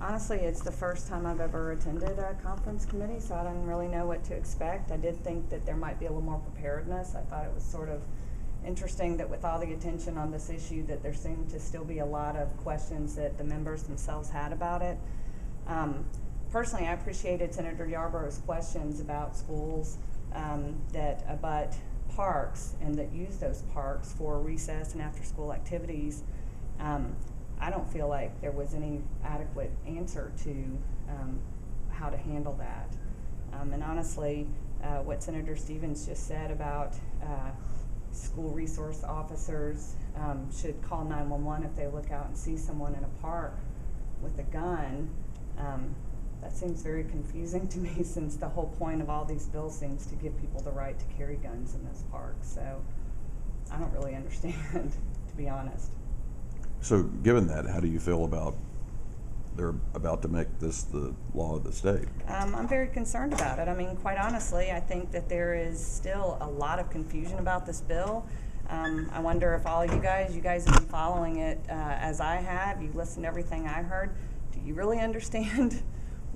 Honestly, it's the first time I've ever attended a conference committee, so I didn't really know what to expect. I did think that there might be a little more preparedness. I thought it was sort of interesting that with all the attention on this issue that there seemed to still be a lot of questions that the members themselves had about it. Personally, I appreciated Senator Yarborough's questions about schools that abut parks and that use those parks for recess and after-school activities. I don't feel like there was any adequate answer to how to handle that. And honestly, what Senator Stevens just said about school resource officers should call 911 if they look out and see someone in a park with a gun, that seems very confusing to me, since the whole point of all these bills seems to give people the right to carry guns in those parks. So I don't really understand, to be honest. So given that, how do you feel about they're about to make this the law of the state? I'm very concerned about it. I mean, quite honestly, I think that there is still a lot of confusion about this bill. I wonder if all you guys have been following it as I have. You've listened to everything I heard. Do you really understand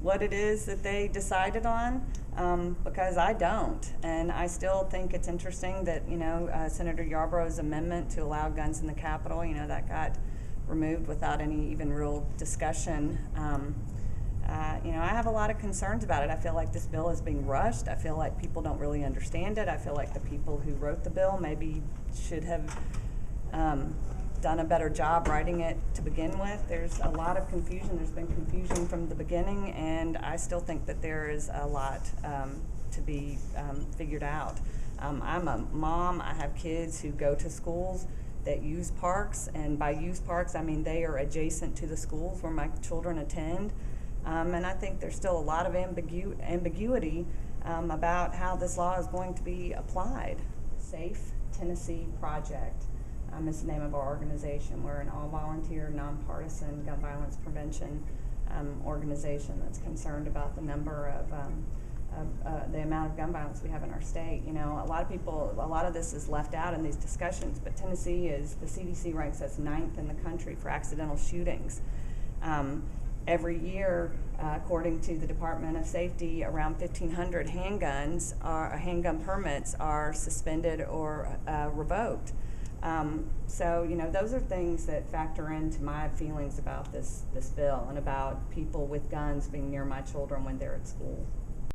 what it is that they decided on? Because I don't, and I still think it's interesting that Senator Yarborough's amendment to allow guns in the Capitol, that got removed without any even real discussion. I have a lot of concerns about it. I feel like this bill is being rushed. I feel like people don't really understand it. I feel like the people who wrote the bill maybe should have done a better job writing it to begin with. There's a lot of confusion. There's been confusion from the beginning, and I still think that there is a lot to be figured out. I'm a mom. I have kids who go to schools that use parks, and by use parks I mean they are adjacent to the schools where my children attend, and I think there's still a lot of ambiguity about how this law is going to be applied. Safe Tennessee Project is the name of our organization. We're an all-volunteer, nonpartisan gun violence prevention organization that's concerned about the number of the amount of gun violence we have in our state. A lot of this is left out in these discussions, but Tennessee the CDC ranks us 9th in the country for accidental shootings. Every year, according to the Department of Safety, around 1,500 handgun permits are suspended or revoked. So those are things that factor into my feelings about this bill and about people with guns being near my children when they're at school.